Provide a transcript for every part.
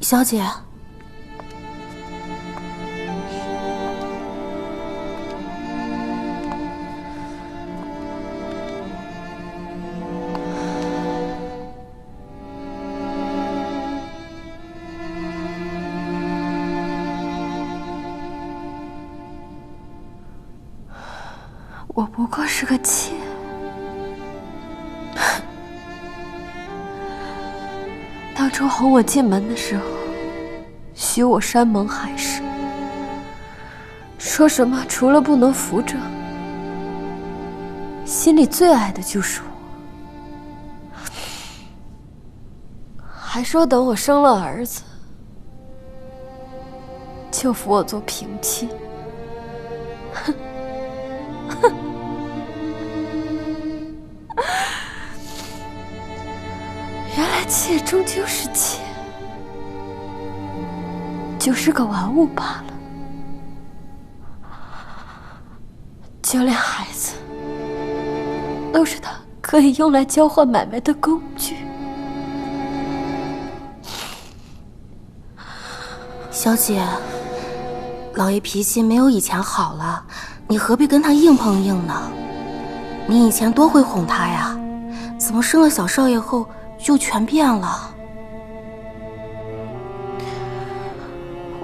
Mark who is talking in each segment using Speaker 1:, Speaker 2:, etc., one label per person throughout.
Speaker 1: 小姐。
Speaker 2: 我不过是个妾，当初哄我进门的时候，许我山盟海誓，说什么除了不能扶正，心里最爱的就是我，还说等我生了儿子，就扶我做平妻。原来妾终究是妾，就是个玩物罢了。就连孩子，都是他可以用来交换买卖的工具。
Speaker 1: 小姐，老爷脾气没有以前好了，你何必跟他硬碰硬呢？你以前多会哄他呀，怎么生了小少爷后就全变了？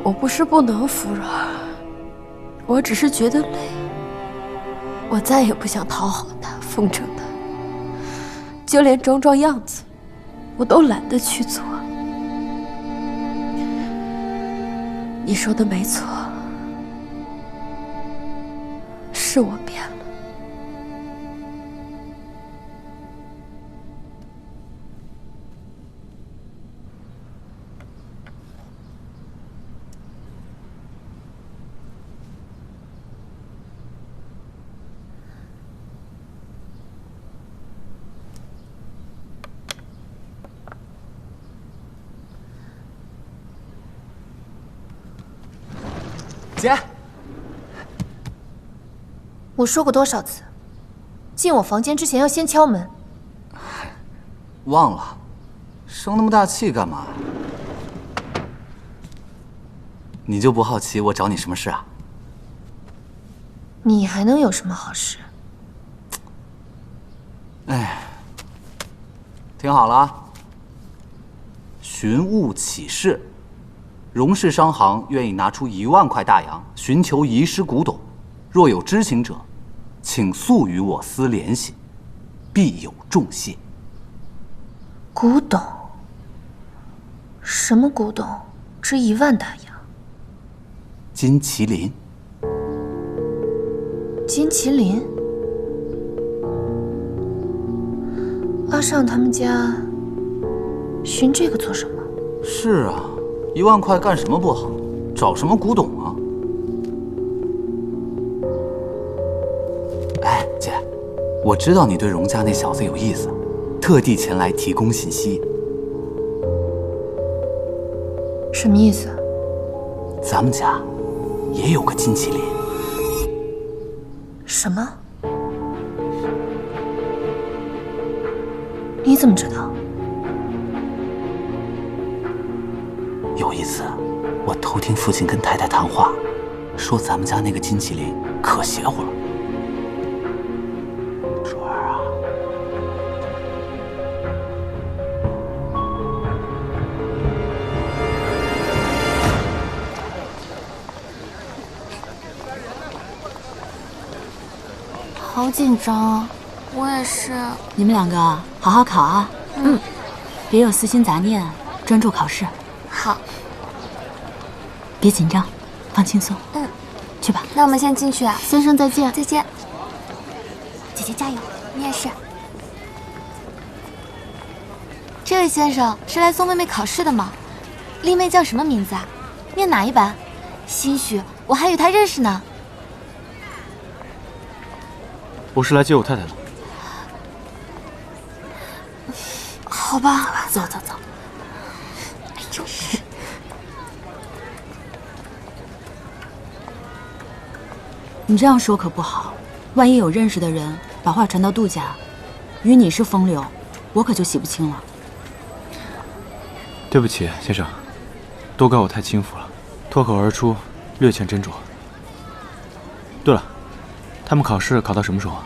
Speaker 2: 我不是不能服软，我只是觉得累。我再也不想讨好他、奉承他，就连装装样子，我都懒得去做。你说的没错，是我变了。
Speaker 3: 姐，
Speaker 4: 我说过多少次，进我房间之前要先敲门。
Speaker 3: 忘了，生那么大气干嘛？你就不好奇我找你什么事啊？
Speaker 4: 你还能有什么好事？
Speaker 3: 哎，听好了啊！寻物启事。荣氏商行愿意拿出1万块大洋寻求遗失古董，若有知情者，请速与我司联系，必有重谢。
Speaker 4: 古董？什么古董？值1万大洋？
Speaker 3: 金麒麟。
Speaker 4: 金麒麟？阿尚他们家寻这个做什么？
Speaker 3: 是啊。1万块干什么不好？找什么古董啊？哎，姐，我知道你对荣家那小子有意思，特地前来提供信息。
Speaker 4: 什么意思？
Speaker 3: 咱们家也有个金麒麟。
Speaker 4: 什么？你怎么知道？
Speaker 3: 有一次，我偷听父亲跟太太谈话，说咱们家那个金麒麟可邪乎了。春儿啊，
Speaker 1: 好紧张啊！我也是。
Speaker 5: 你们2个好好考啊，别有私心杂念，专注考试。
Speaker 1: 好，
Speaker 5: 别紧张，放轻松。去吧。
Speaker 1: 那我们先进去啊。
Speaker 5: 先生再见。
Speaker 1: 再见。
Speaker 5: 姐姐加油，
Speaker 1: 你也是。这位先生是来送妹妹考试的吗？丽妹叫什么名字啊？念哪一班？兴许我还与她认识呢。
Speaker 6: 我是来接我太太的。
Speaker 1: 好吧，
Speaker 5: 走走走。
Speaker 1: 真是。
Speaker 5: 你这样说可不好，万一有认识的人把话传到杜家，与你是风流，我可就洗不清了。
Speaker 6: 对不起，先生。都怪我太轻浮了，脱口而出，略欠斟酌。对了，他们考试考到什么时候啊？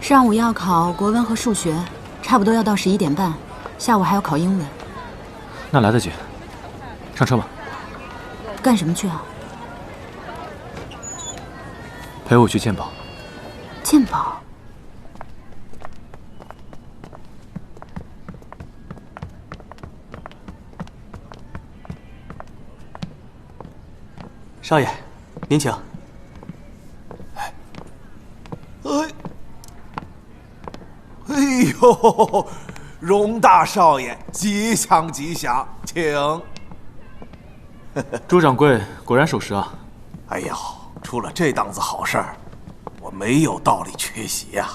Speaker 5: 上午要考国文和数学，差不多要到11点半，下午还要考英文。
Speaker 6: 那来得及，上车吧。
Speaker 5: 干什么去啊？
Speaker 6: 陪我去鉴宝。
Speaker 5: 鉴宝？
Speaker 7: 少爷，您请。
Speaker 8: 哎呦，荣大少爷，吉祥吉祥，请。
Speaker 6: 朱掌柜果然守时啊！
Speaker 8: 哎呦，出了这档子好事儿，我没有道理缺席呀。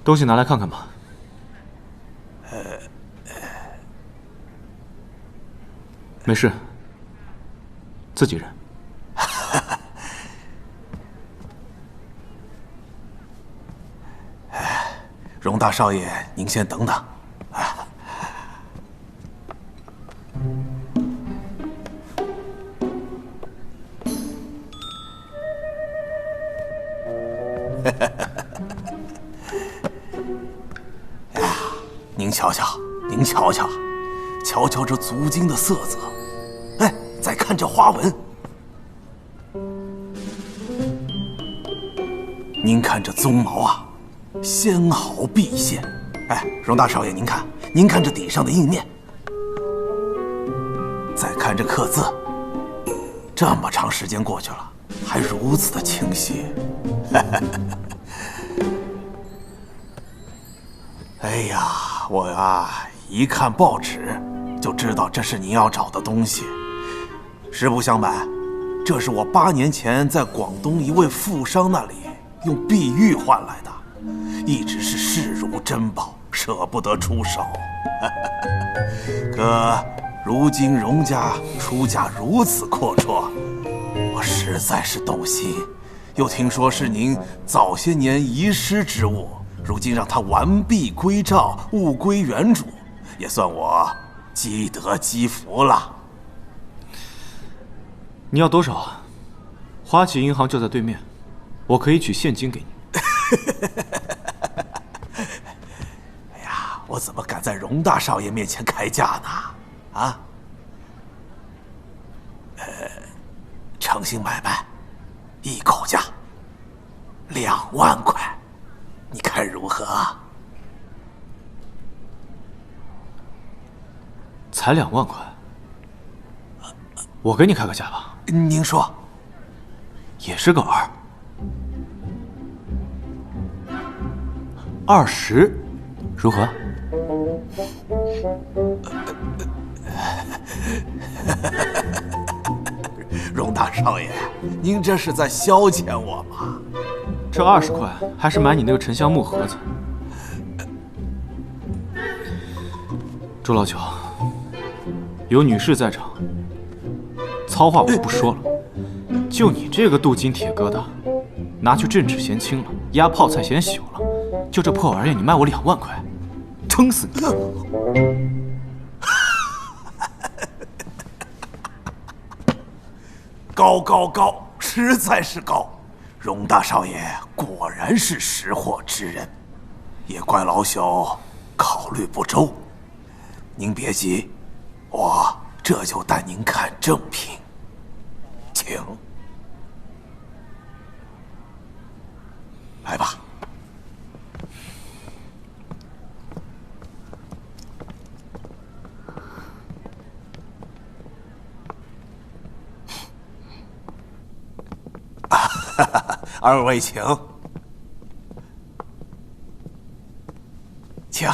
Speaker 6: 东西拿来看看吧。没事，自己人。
Speaker 8: 荣大少爷，您先等等。您瞧瞧，您瞧瞧，瞧瞧这足经的色泽，哎，再看这花纹，您看这鬃毛啊，纤毫毕现。哎，荣大少爷，您看这底上的印面，再看这刻字，这么长时间过去了，还如此的清晰。哎呀，我啊，一看报纸就知道这是您要找的东西。实不相瞒，这是我8年前在广东一位富商那里用碧玉换来的，一直是视如珍宝，舍不得出手。可如今荣家出价如此阔绰，我实在是动心。又听说是您早些年遗失之物，如今让它完璧归赵，物归原主，也算我积德积福了。
Speaker 6: 你要多少啊？花旗银行就在对面，我可以取现金给你。
Speaker 8: 哎呀，我怎么敢在荣大少爷面前开价呢？啊？诚心买卖，一口价2万块，你看如何？
Speaker 6: 才2万块，我给你开个价吧。
Speaker 8: 您说。
Speaker 6: 也是个2，20，如何？
Speaker 8: 荣大少爷，您这是在消遣我吗？
Speaker 6: 这20块还是买你那个沉香木盒子。周老九，有女士在场，糙话我不说了。就你这个镀金铁疙瘩，拿去镇纸嫌轻了，压泡菜嫌朽了，就这破玩意儿，你卖我2万块，撑死你！
Speaker 8: 高高高，实在是高！荣大少爷果然是识货之人，也怪老朽考虑不周。您别急，我这就带您看正品，请。来吧。二位请，请。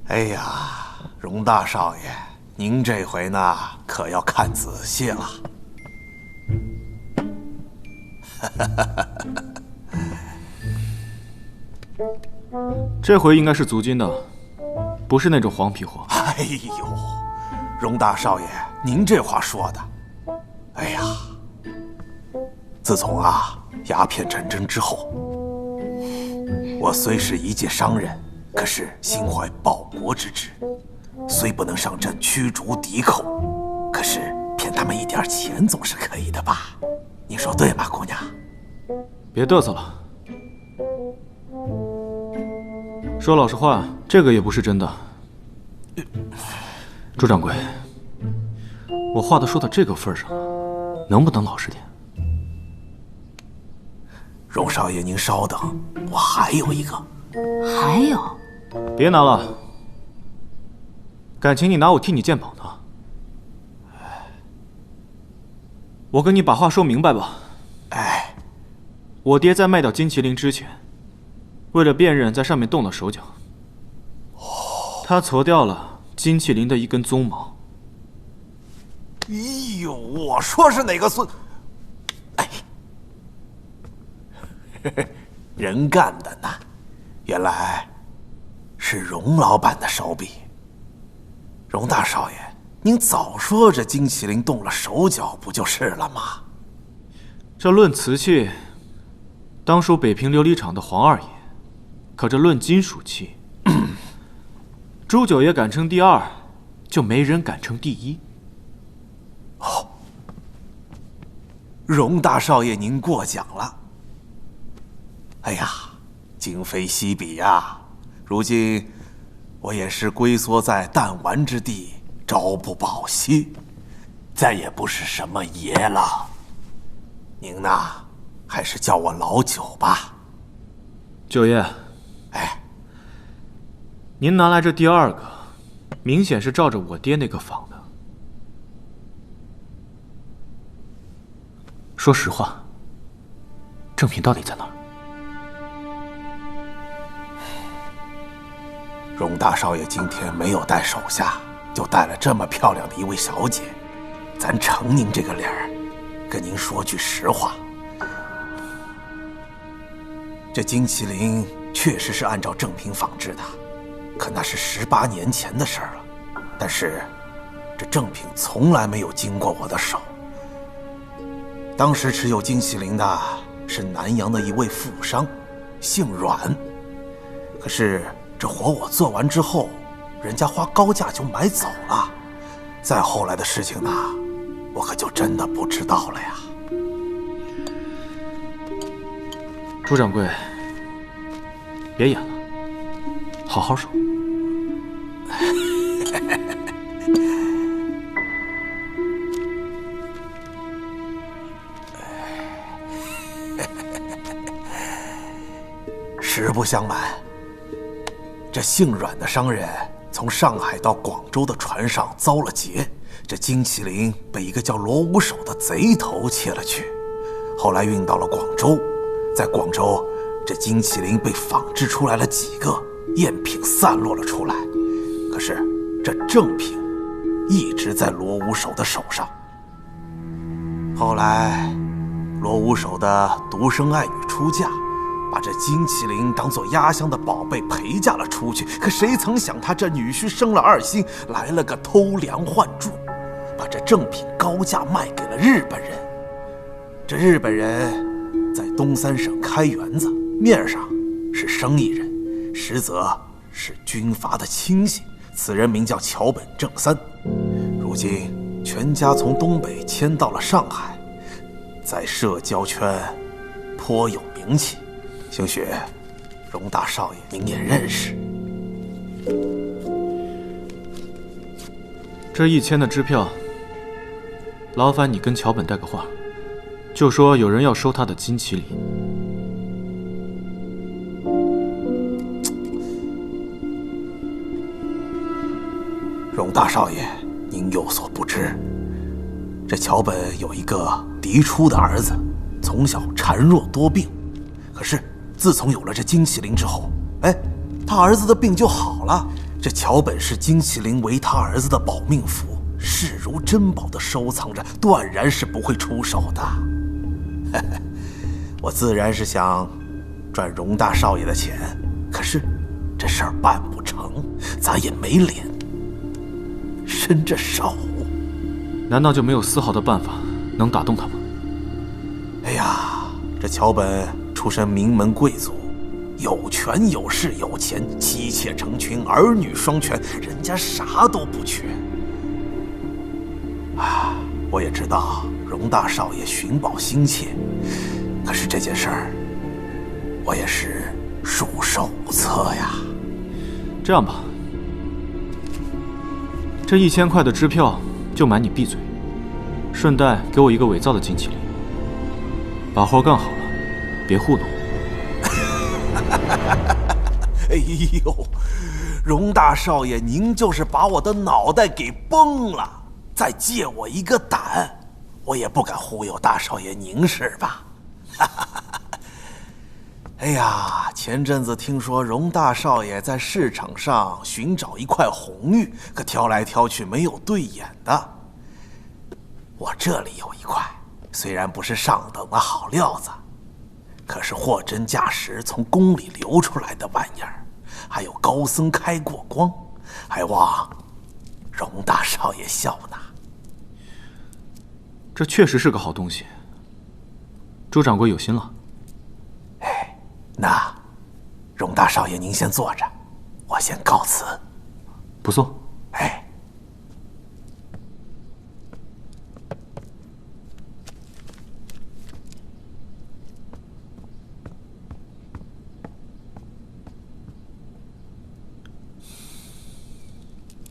Speaker 8: 哎呀，荣大少爷，您这回呢可要看仔细了。
Speaker 6: 这回应该是足金的，不是那种黄皮货。
Speaker 8: 哎呦，荣大少爷，您这话说的，哎呀，自从鸦片战争之后，我虽是一介商人，可是心怀报国之志，虽不能上阵驱逐敌寇，可是骗他们一点钱总是可以的吧？你说对吗，姑娘？
Speaker 6: 别嘚瑟了。说老实话，这个也不是真的。朱掌柜，我话都说到这个份上了，能不能老实点？
Speaker 8: 荣少爷，您稍等，我还有一个。
Speaker 5: 还有？
Speaker 6: 别拿了，感情你拿我替你鉴宝呢？我跟你把话说明白吧。
Speaker 8: 哎，
Speaker 6: 我爹在卖掉金麒麟之前，为了辨认，在上面动了手脚。他挫掉了金麒麟的一根鬃毛。
Speaker 8: 哎呦，我说是哪个孙？哎，人干的呢，原来是荣老板的手笔。荣大少爷，您早说这金麒麟动了手脚，不就是了吗？
Speaker 6: 这论瓷器，当属北平琉璃厂的黄二爷；可这论金属器，朱九爷敢称第二，就没人敢称第一。
Speaker 8: 哦，荣大少爷，您过奖了。哎呀，今非昔比呀！如今我也是龟缩在弹丸之地，朝不保夕，再也不是什么爷了。您呐，还是叫我老九吧。
Speaker 6: 九爷，
Speaker 8: 哎，
Speaker 6: 您拿来这第二个，明显是照着我爹那个仿的。说实话，正品到底在哪儿？
Speaker 8: 荣大少爷今天没有带手下，就带了这么漂亮的一位小姐，咱承您这个理儿。跟您说句实话，这金麒麟确实是按照正品仿制的，可那是18年前的事儿了。但是这正品从来没有经过我的手。当时持有金麒麟的是南阳的一位富商，姓阮。可是这活我做完之后，人家花高价就买走了。再后来的事情呢，我可就真的不知道了呀。
Speaker 6: 朱掌柜，别演了，好好说。实不相瞒，这姓阮的商人从上海到广州的船上遭了劫，这金麒麟被一个叫罗五手的贼头窃了去，后来运到了广州，在广州，这金麒麟被仿制出来了几个，赝品散落了出来，可是这正品一直在罗五手的手上。后来，罗五手的独生爱女出嫁，把这金麒麟当作压箱的宝贝陪嫁了出去，可谁曾想他这女婿生了二心，来了个偷梁换柱，把这正品高价卖给了日本人。这日本人在东三省开园子，面上是生意人，实则是军阀的亲信。此人名叫桥本正三，如今全家从东北迁到了上海，在社交圈颇有名气。兴许荣大少爷您也认识。这1000的支票，劳烦你跟桥本带个话，就说有人要收他的金麒麟。荣大少爷，您有所不知，这桥本有一个嫡出的儿子，从小孱弱多病，可是自从有了这金麒麟之后，他儿子的病就好了。这桥本是金麒麟为他儿子的保命符，视如珍宝的收藏着，断然是不会出手的。我自然是想赚荣大少爷的钱，可是这事儿办不成，咱也没脸伸着手。难道就没有丝毫的办法能打动他吗？哎呀！
Speaker 8: 这桥本出身名门贵族，有权有势有钱，妻妾成群，儿女双全，人家啥都不缺。啊，我也知道荣大少爷寻宝心切，可是这件事儿，我也是束手无策呀。
Speaker 6: 这样吧，这1000块的支票就瞒你闭嘴，顺带给我一个伪造的金麒麟，把活干好了，别糊弄我。
Speaker 8: 哎呦，荣大少爷，您就是把我的脑袋给崩了！再借我一个胆，我也不敢忽悠大少爷您是吧？哎呀，前阵子听说荣大少爷在市场上寻找一块红玉，可挑来挑去没有对眼的。我这里有一块，虽然不是上等的好料子，可是货真价实从宫里流出来的玩意儿，还有高僧开过光，还望荣大少爷笑纳。
Speaker 6: 这确实是个好东西，朱掌柜有心了。
Speaker 8: 哎，那荣大少爷您先坐着，我先告辞。
Speaker 6: 不送。
Speaker 8: 哎。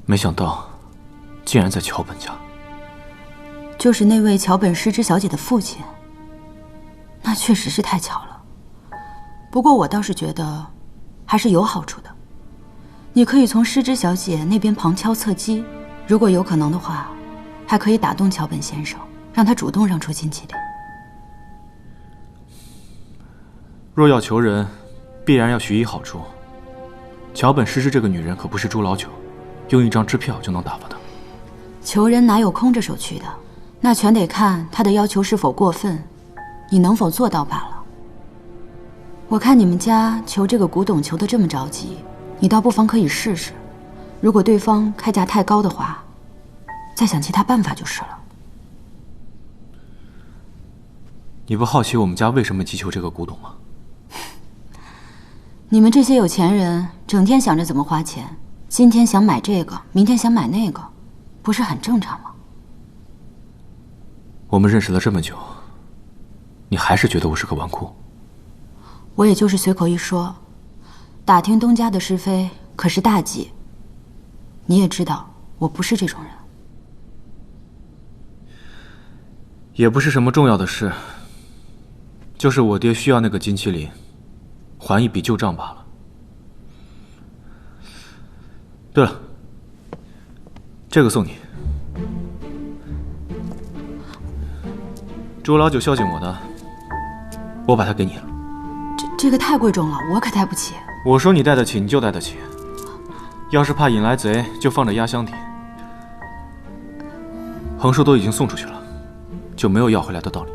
Speaker 6: 没想到，竟然在桥本家。
Speaker 5: 就是那位桥本诗织小姐的父亲。那确实是太巧了。不过我倒是觉得，还是有好处的。你可以从诗织小姐那边旁敲侧击，如果有可能的话，还可以打动桥本先生，让他主动让出金麒麟。
Speaker 6: 若要求人，必然要许以好处。桥本诗织这个女人可不是猪老九，用一张支票就能打发她。
Speaker 5: 求人哪有空着手去的？那全得看他的要求是否过分，你能否做到罢了。我看你们家求这个古董求得这么着急，你倒不妨可以试试。如果对方开价太高的话，再想其他办法就是了。
Speaker 6: 你不好奇我们家为什么急求这个古董吗？
Speaker 5: 你们这些有钱人整天想着怎么花钱，今天想买这个，明天想买那个，不是很正常吗？
Speaker 6: 我们认识了这么久，你还是觉得我是个纨绔？
Speaker 5: 我也就是随口一说，打听东家的是非可是大忌。你也知道我不是这种人。
Speaker 6: 也不是什么重要的事，就是我爹需要那个金麒麟，还一笔旧账罢了。对了，这个送你。朱老九孝敬我的，我把它给你了。
Speaker 5: 这个太贵重了，我可带不起。
Speaker 6: 我说你带得起，你就带得起。要是怕引来贼，就放着压箱底。横竖都已经送出去了，就没有要回来的道理。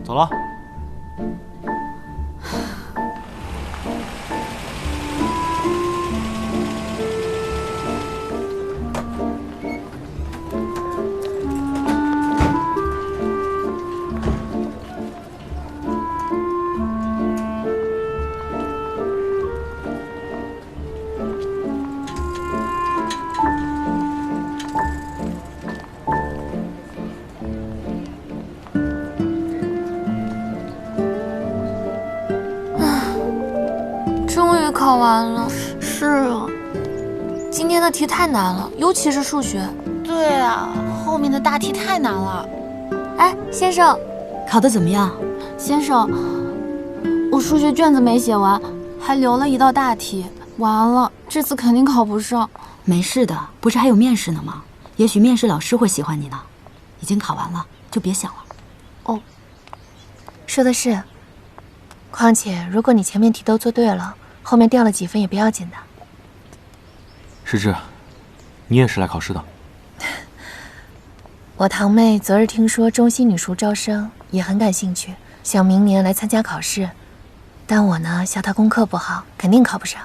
Speaker 6: 走了。
Speaker 2: 考完了。是啊，今天的题太难了，尤其是数学。
Speaker 1: 对啊，后面的大题太难了。
Speaker 2: 哎，先生，
Speaker 5: 考得怎么样？
Speaker 1: 先生，我数学卷子没写完，还留了一道大题，完了，这次肯定考不上。
Speaker 5: 没事的，不是还有面试呢吗？也许面试老师会喜欢你呢。已经考完了，就别想了。
Speaker 4: 哦，说的是。况且，如果你前面题都做对了，后面掉了几分也不要紧的。
Speaker 6: 诗织，你也是来考试的？
Speaker 4: 我堂妹昨日听说中西女塾招生，也很感兴趣，想明年来参加考试。但我呢，笑她功课不好，肯定考不上。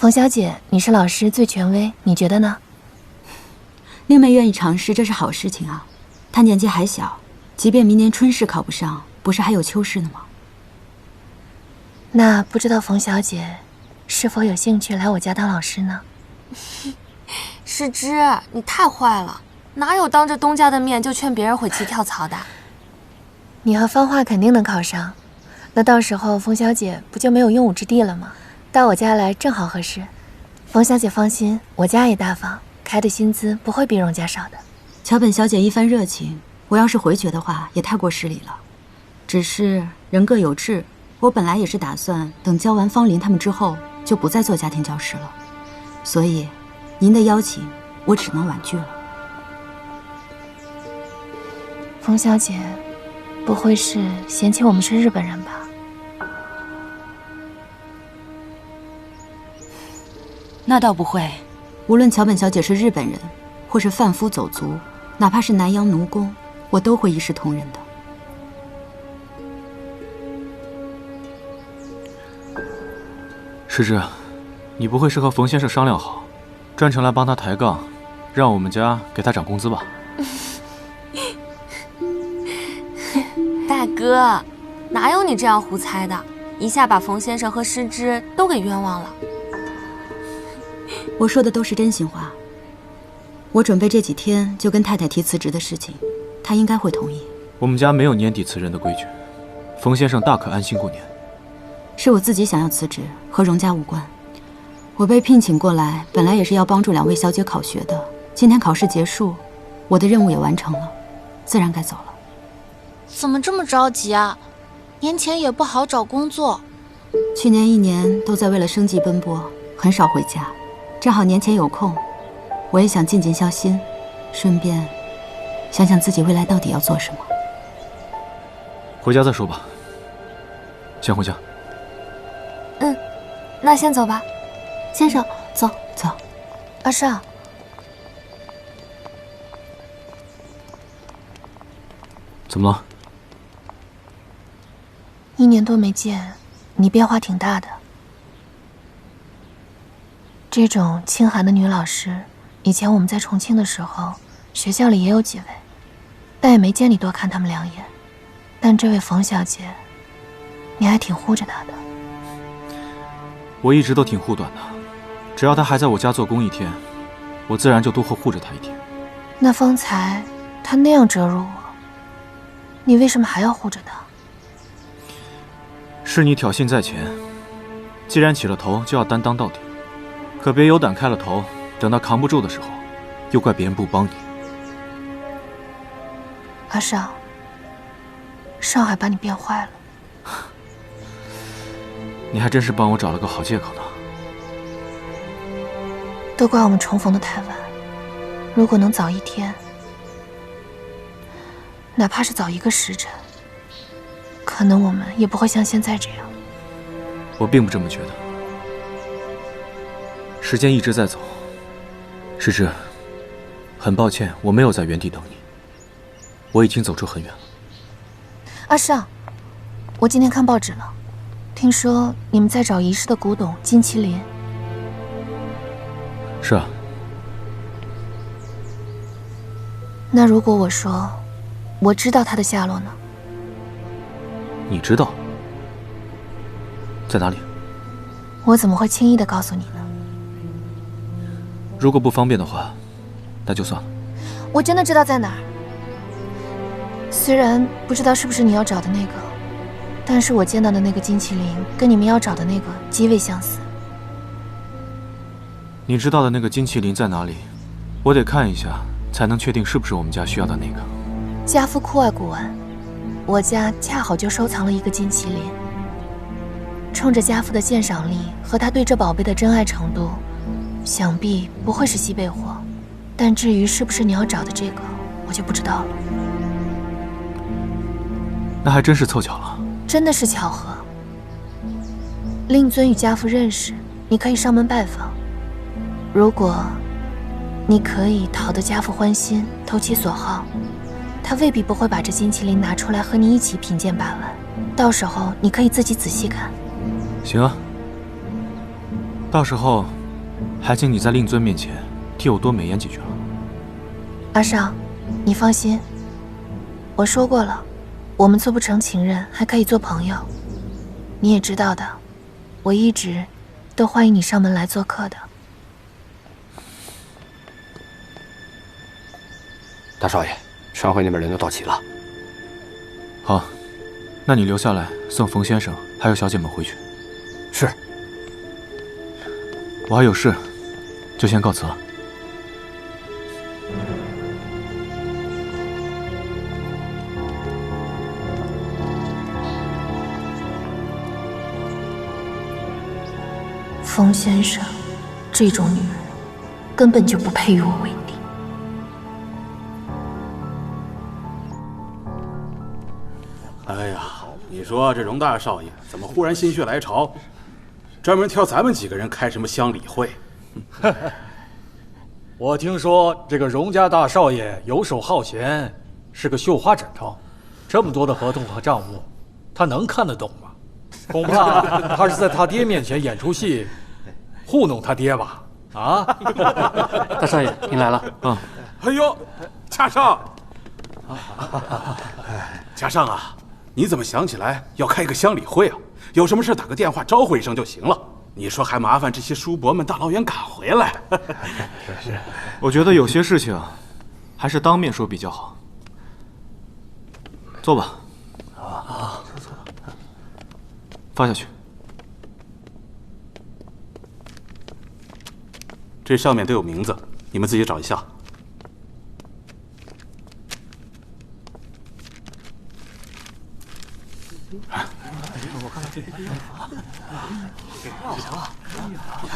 Speaker 4: 冯小姐，你是老师最权威，你觉得呢？
Speaker 5: 令妹愿意尝试，这是好事情啊。她年纪还小，即便明年春试考不上，不是还有秋试呢吗？
Speaker 4: 那不知道冯小姐是否有兴趣来我家当老师呢？
Speaker 2: 诗之，你太坏了，哪有当着东家的面就劝别人悔棋跳槽的？
Speaker 4: 你和芳华肯定能考上，那到时候冯小姐不就没有用武之地了吗？到我家来正好合适。冯小姐放心，我家也大方，开的薪资不会比荣家少的。
Speaker 5: 桥本小姐一番热情，我要是回绝的话，也太过失礼了。只是人各有志，我本来也是打算等教完方林他们之后，就不再做家庭教师了。所以，您的邀请，我只能婉拒了。
Speaker 4: 冯小姐，不会是嫌弃我们是日本人吧？
Speaker 5: 那倒不会，无论桥本小姐是日本人，或是贩夫走卒，哪怕是南洋奴工，我都会一视同仁的。
Speaker 6: 诗之，你不会是和冯先生商量好，专程来帮他抬杠，让我们家给他涨工资吧？
Speaker 2: 大哥，哪有你这样胡猜的？一下把冯先生和诗之都给冤枉了。
Speaker 5: 我说的都是真心话。我准备这几天就跟太太提辞职的事情，她应该会同意。
Speaker 6: 我们家没有年底辞人的规矩，冯先生大可安心过年。
Speaker 5: 是我自己想要辞职，和荣家无关。我被聘请过来，本来也是要帮助2位小姐考学的。今天考试结束，我的任务也完成了，自然该走了。
Speaker 1: 怎么这么着急啊？年前也不好找工作。
Speaker 5: 去年1年都在为了生计奔波，很少回家。正好年前有空，我也想尽尽孝心，顺便想想自己未来到底要做什么。
Speaker 6: 回家再说吧。先回家。
Speaker 2: 那先走吧。
Speaker 4: 先生，走
Speaker 5: 走。
Speaker 4: 阿少，
Speaker 6: 怎么了
Speaker 4: ？1年多没见，你变化挺大的。这种清寒的女老师，以前我们在重庆的时候，学校里也有几位，但也没见你多看他们2眼。但这位冯小姐，你还挺护着她的。
Speaker 6: 我一直都挺护短的，只要她还在我家做工1天，我自然就多会护着她1天。
Speaker 4: 那方才她那样折辱我，你为什么还要护着她？
Speaker 6: 是你挑衅在前，既然起了头，就要担当到底。可别有胆开了头，等到扛不住的时候，又怪别人不帮你。
Speaker 4: 阿少，少海把你变坏了。
Speaker 6: 你还真是帮我找了个好借口呢。
Speaker 4: 都怪我们重逢的太晚，如果能早1天，哪怕是早1个时辰，可能我们也不会像现在这样。
Speaker 6: 我并不这么觉得。时间一直在走，诗之，很抱歉，我没有在原地等你，我已经走出很远了。
Speaker 4: 阿少，我今天看报纸了，听说你们在找遗失的古董金麒麟。
Speaker 6: 是啊。
Speaker 4: 那如果我说我知道他的下落呢？
Speaker 6: 你知道在哪里？
Speaker 4: 我怎么会轻易的告诉你呢？
Speaker 6: 如果不方便的话，那就算了。
Speaker 4: 我真的知道在哪儿。虽然不知道是不是你要找的那个，但是我见到的那个金麒麟跟你们要找的那个极为相似。
Speaker 6: 你知道的那个金麒麟在哪里？我得看一下，才能确定是不是我们家需要的那个。
Speaker 4: 家父酷爱古玩，我家恰好就收藏了一个金麒麟。冲着家父的鉴赏力和他对这宝贝的珍爱程度，想必不会是稀贝货。但至于是不是你要找的这个，我就不知道了。
Speaker 6: 那还真是凑巧了。
Speaker 4: 真的是巧合。令尊与家父认识，你可以上门拜访。如果你可以讨得家父欢心，投其所好，他未必不会把这金麒麟拿出来和你一起品鉴把玩。到时候你可以自己仔细看。
Speaker 6: 行啊。到时候，还请你在令尊面前替我多美言几句了。
Speaker 4: 阿尚，你放心，我说过了，我们做不成情人，还可以做朋友。你也知道的，我一直都欢迎你上门来做客的。
Speaker 7: 大少爷，商会那边人都到齐了。
Speaker 6: 好，那你留下来送冯先生还有小姐们回去。
Speaker 7: 是。
Speaker 6: 我还有事，就先告辞了。
Speaker 4: 冯先生，这种女人根本就不配与我为敌。
Speaker 9: 哎呀，你说这荣大少爷怎么忽然心血来潮，专门挑咱们几个人开什么乡里会？
Speaker 10: 我听说这个荣家大少爷游手好闲，是个绣花枕头，这么多的合同和账务，他能看得懂吗？恐怕他是在他爹面前演出戏，糊弄他爹吧？啊！
Speaker 7: 大少爷，您来了。
Speaker 9: 哎呦，嘉上，嘉上啊，你怎么想起来要开个乡里会啊？有什么事打个电话招呼一声就行了。你说还麻烦这些叔伯们大老远赶回来。
Speaker 6: 我觉得有些事情还是当面说比较好。坐吧。放下去。
Speaker 9: 这上面都有名字，你们自己找一下。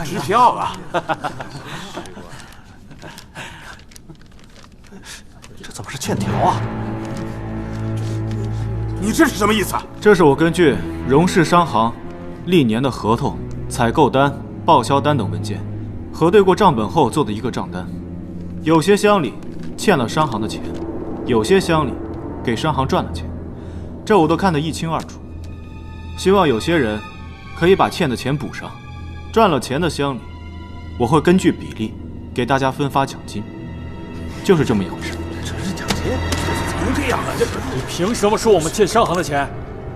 Speaker 9: 支票啊！
Speaker 8: 这怎么是欠条啊？
Speaker 9: 你这是什么意思？
Speaker 6: 这是我根据荣氏商行历年的合同、采购单、报销单等文件核对过账本后做的一个账单。有些乡里欠了商行的钱，有些乡里给商行赚了钱，这我都看得一清二楚。希望有些人可以把欠的钱补上，赚了钱的乡里，我会根据比例给大家分发奖金，就是这么一回事。
Speaker 10: 这是奖金？怎么能这样啊？你凭什么说我们欠商行的钱？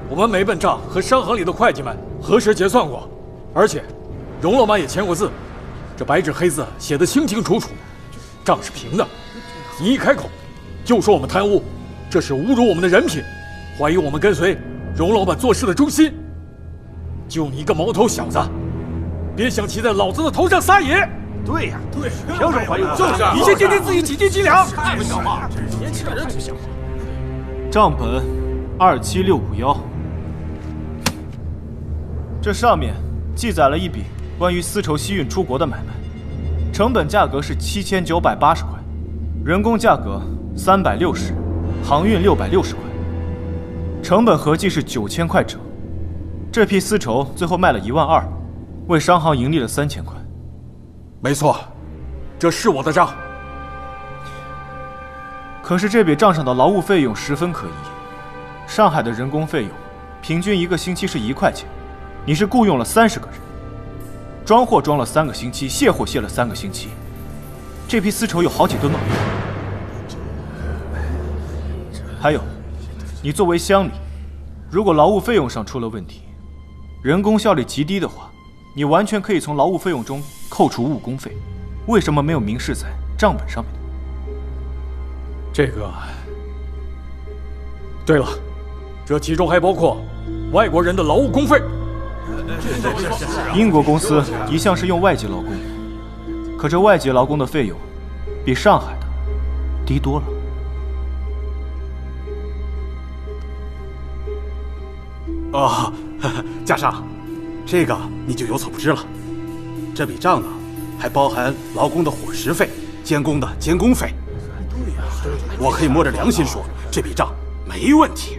Speaker 10: 我们每本账和商行里的会计们核实结算过，而且荣老妈也签过字，这白纸黑字写得清清楚楚，账是平的。你一开口就说我们贪污，这是侮辱我们的人品，怀疑我们跟随荣老板做事的忠心。就你一个毛头小子，别想骑在老子的头上撒野！
Speaker 8: 对呀，对，凭什么怀疑我？
Speaker 10: 就是，你先掂掂自己几斤几两。
Speaker 8: 太不像话！
Speaker 10: 年轻人不像话。
Speaker 6: 账本27651，这上面记载了一笔关于丝绸西运出国的买卖，成本价格是7980块，人工价格360，航运660块，成本合计是9000块整。这批丝绸最后卖了12000，为商行盈利了3000块。
Speaker 10: 没错，这是我的账。
Speaker 6: 可是这笔账上的劳务费用十分可疑。上海的人工费用平均1个星期是1块钱，你是雇佣了30个人，装货装了3个星期，卸货卸了3个星期，这批丝绸有好几吨马力。还有，你作为乡里，如果劳务费用上出了问题，人工效率极低的话，你完全可以从劳务费用中扣除误工费，为什么没有明示在账本上面呢？
Speaker 10: 这个，对了，这其中还包括外国人的劳务工费。
Speaker 6: 英国公司一向是用外籍劳工，可这外籍劳工的费用比上海的低多了。
Speaker 9: 哦，嘉上，这个你就有所不知了。这笔账呢，还包含劳工的伙食费、监工的监工费。对呀，我可以摸着良心说，这笔账没问题。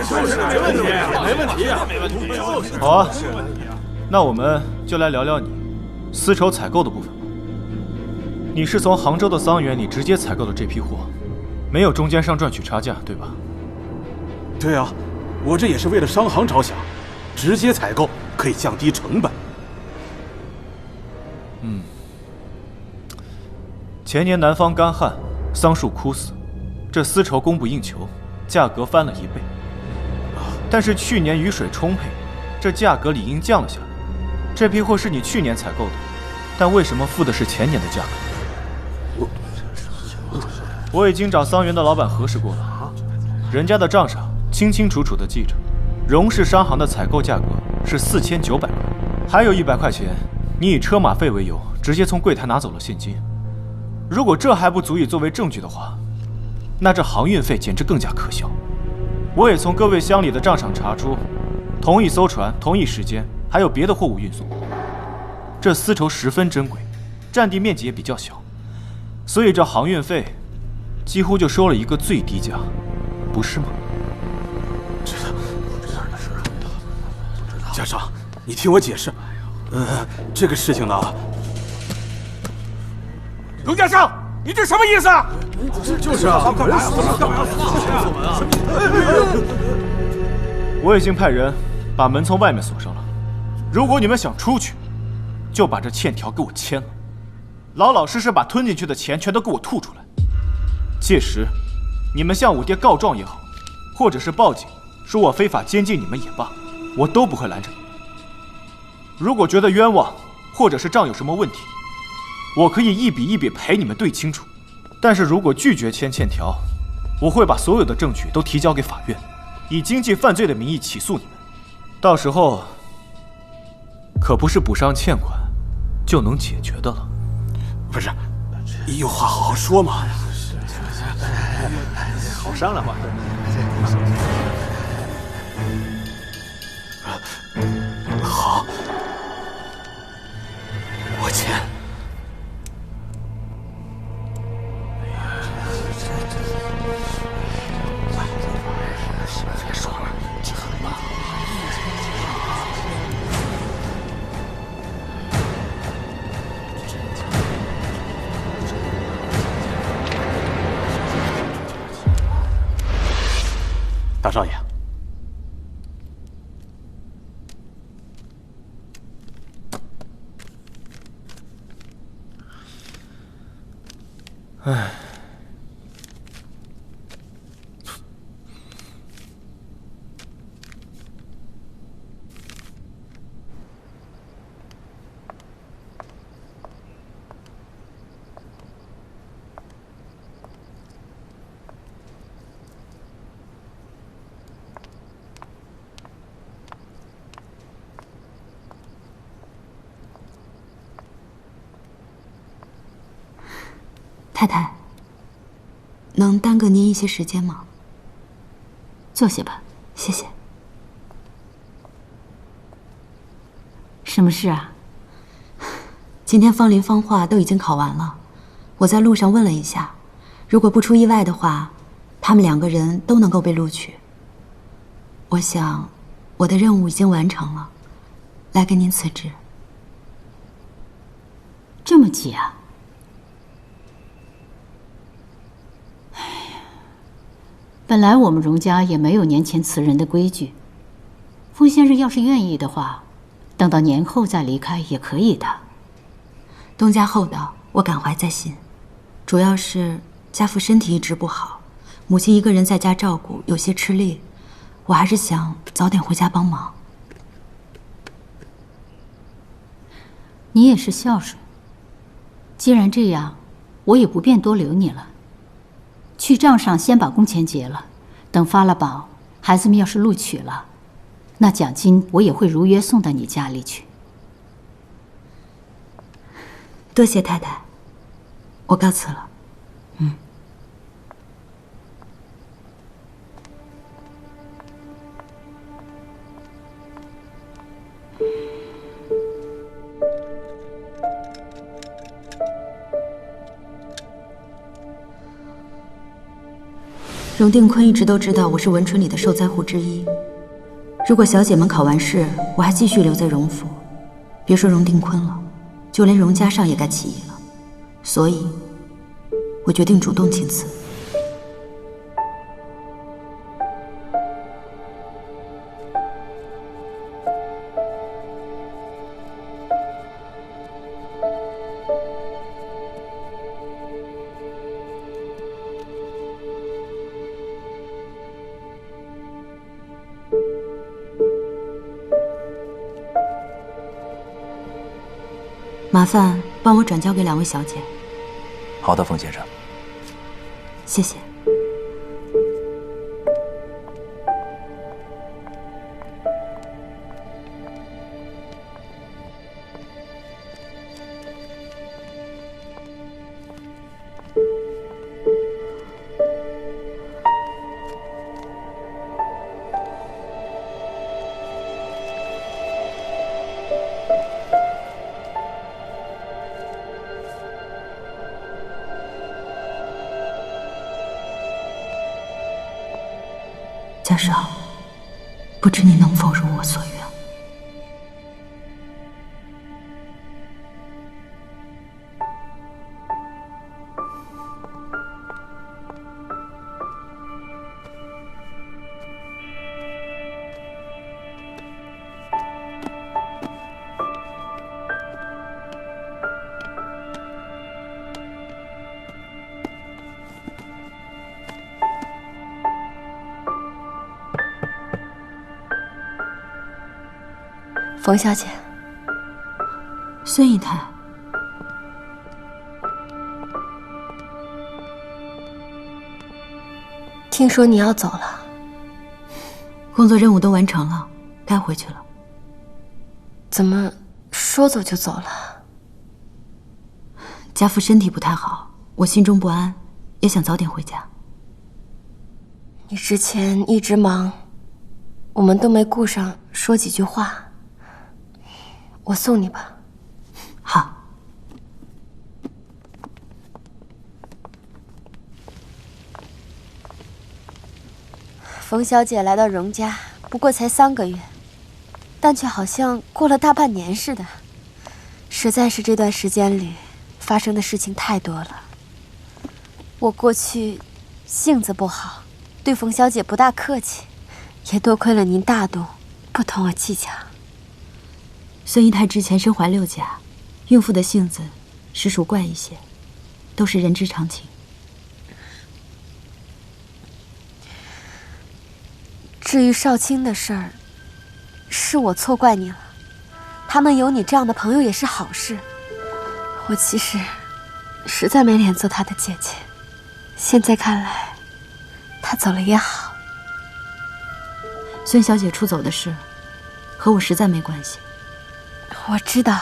Speaker 10: 就是没问题，没问题啊，没问题。
Speaker 6: 好啊，那我们就来聊聊你丝绸采购的部分吧。你是从杭州的桑园里直接采购的这批货，没有中间商赚取差价，对吧？
Speaker 9: 对啊。我这也是为了商行着想，直接采购可以降低成本。
Speaker 6: 前年南方干旱，桑树枯死，这丝绸供不应求，价格翻了1倍。但是去年雨水充沛，这价格理应降了下来。这批货是你去年采购的，但为什么付的是前年的价格？我已经找桑园的老板核实过了，人家的账上清清楚楚地记着，荣氏商行的采购价格是4900块，还有100块钱你以车马费为由，直接从柜台拿走了现金。如果这还不足以作为证据的话，那这航运费简直更加可笑。我也从各位乡里的账上查出，同一艘船、同一时间还有别的货物运送。这丝绸十分珍贵，占地面积也比较小，所以这航运费几乎就收了一个最低价，不是吗？
Speaker 9: 家长，你听我解释。这个事情呢，
Speaker 10: 荣家商，你这什么意思？
Speaker 9: 就是啊，干嘛呀？
Speaker 6: 我已经派人把门从外面锁上了。如果你们想出去，就把这欠条给我签了，老老实实把吞进去的钱全都给我吐出来。届时，你们向我爹告状也好，或者是报警说我非法监禁你们也罢，我都不会拦着你。如果觉得冤枉，或者是账有什么问题，我可以一笔一笔陪你们对清楚。但是如果拒绝签欠条，我会把所有的证据都提交给法院，以经济犯罪的名义起诉你们。到时候可不是补上欠款就能解决的了。
Speaker 9: 不是，有话好好说嘛。好商量嘛。好，我签。别说了，这很慢。大少爷，
Speaker 6: 唉，
Speaker 5: 太太，能耽搁您一些时间吗？坐下吧，谢谢。什么事啊？今天芳林芳画都已经考完了，我在路上问了一下，如果不出意外的话，他们2个人都能够被录取。我想，我的任务已经完成了，来跟您辞职。
Speaker 11: 这么急啊？本来我们荣家也没有年前辞人的规矩，风先生要是愿意的话，等到年后再离开也可以的。
Speaker 5: 东家厚道，我感怀在心。主要是家父身体一直不好，母亲一个人在家照顾，有些吃力，我还是想早点回家帮忙。
Speaker 11: 你也是孝顺，既然这样，我也不便多留你了。去账上先把工钱结了，等发了保，孩子们要是录取了，那奖金我也会如约送到你家里去。
Speaker 5: 多谢太太，我告辞了。荣定坤一直都知道我是文春里的受灾户之一。如果小姐们考完试，我还继续留在荣府，别说荣定坤了，就连荣家上也该起疑了。所以，我决定主动请辞。麻烦帮我转交给2位小姐。
Speaker 12: 好的，冯先生。
Speaker 5: 谢谢。家少，不知你能否如我所愿？
Speaker 2: 冯小姐，
Speaker 5: 孙姨太，
Speaker 2: 听说你要走了，
Speaker 5: 工作任务都完成了，该回去了。
Speaker 2: 怎么说走就走了？
Speaker 5: 家父身体不太好，我心中不安，也想早点回家。
Speaker 2: 你之前一直忙，我们都没顾上说几句话。我送你吧。
Speaker 5: 好。
Speaker 2: 冯小姐来到荣家不过才3个月，但却好像过了大半年似的。实在是这段时间里发生的事情太多了。我过去性子不好，对冯小姐不大客气，也多亏了您大度，不同我计较。
Speaker 5: 孙姨太之前身怀6甲，孕妇的性子实属怪一些，都是人之常情。
Speaker 2: 至于少卿的事儿，是我错怪你了。他们有你这样的朋友也是好事。我其实实在没脸做他的姐姐，现在看来，他走了也好。
Speaker 5: 孙小姐出走的事，和我实在没关系。
Speaker 2: 我知道，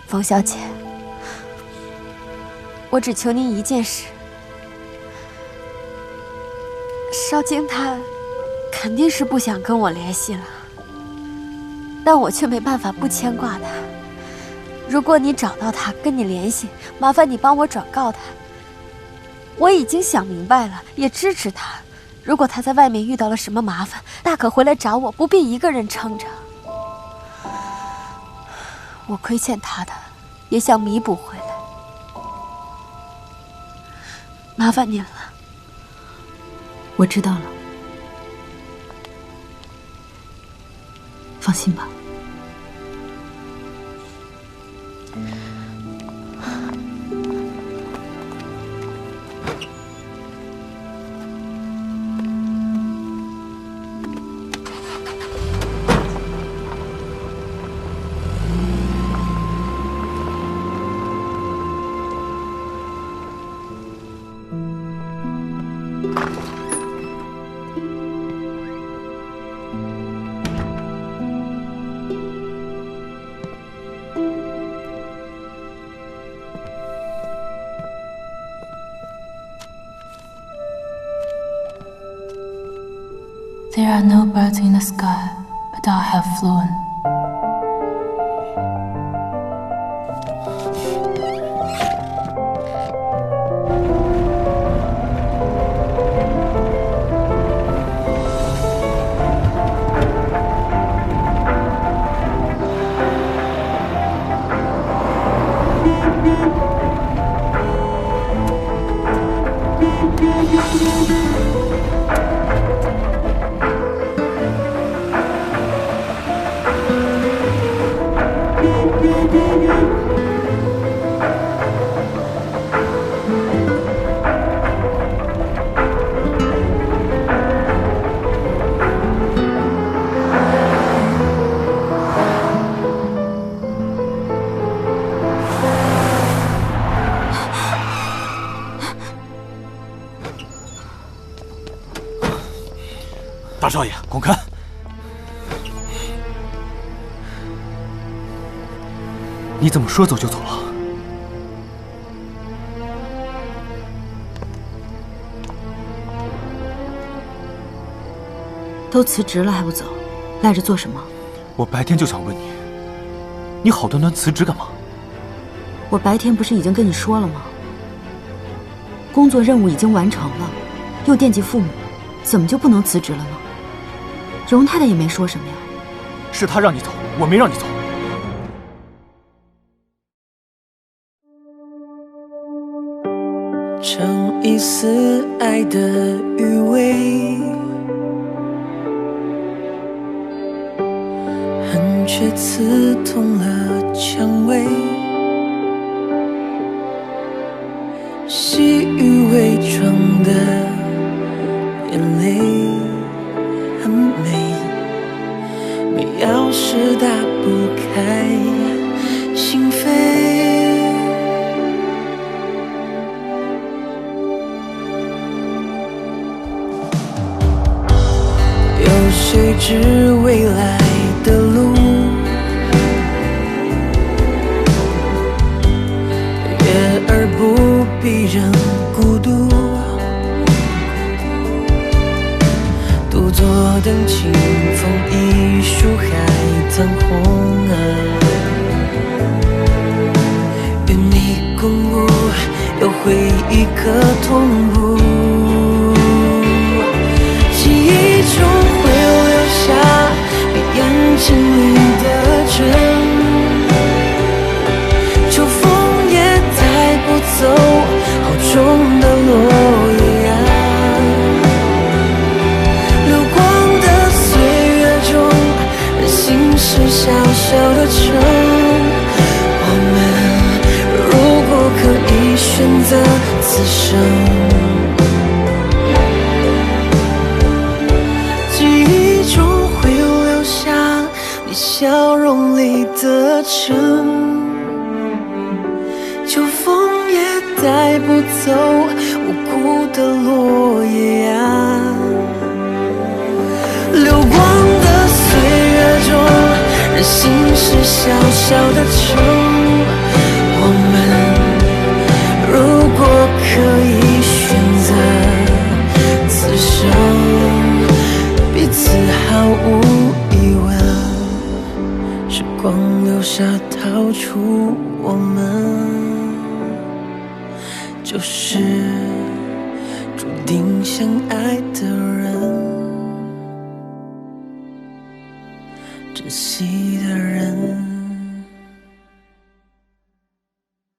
Speaker 2: 冯小姐，我只求您一件事。少卿他肯定是不想跟我联系了，但我却没办法不牵挂他。如果你找到他跟你联系，麻烦你帮我转告他。我已经想明白了，也支持他。如果他在外面遇到了什么麻烦，大可回来找我，不必一个人撑着。我亏欠他的，也想弥补回来。麻烦您了。
Speaker 5: 我知道了，放心吧。
Speaker 13: There are no birds in the sky, but I have flown.
Speaker 9: 大少爷，滚开！你怎么说走就走了？
Speaker 5: 都辞职了还不走，赖着做什么？
Speaker 9: 我白天就想问你，你好端端辞职干嘛？
Speaker 5: 我白天不是已经跟你说了吗？工作任务已经完成了，又惦记父母，怎么就不能辞职了呢？荣太太也没说什么呀。
Speaker 9: 是她让你走，我没让你走。
Speaker 14: 尝一丝爱的余味，恨却刺痛了蔷薇，细雨伪装的眼泪很美，没钥匙打不开心扉。有谁知未来的路，月儿不必人孤独，独坐等清风一树海棠红啊，与你共舞，又会一颗痛步，记忆中会留下你眼睛里的真，秋风也带不走好重的落叶啊，流光的岁月中，任心是小小的城，我们如果可以选择此生，记忆中会留下你笑容里的真，秋风也带不走无辜的落叶啊，流光的岁月中，任心是小小的城，我们如果可以选择此生，彼此毫无疑问，时光留下逃出我们，就是注定相爱的人，珍惜的人。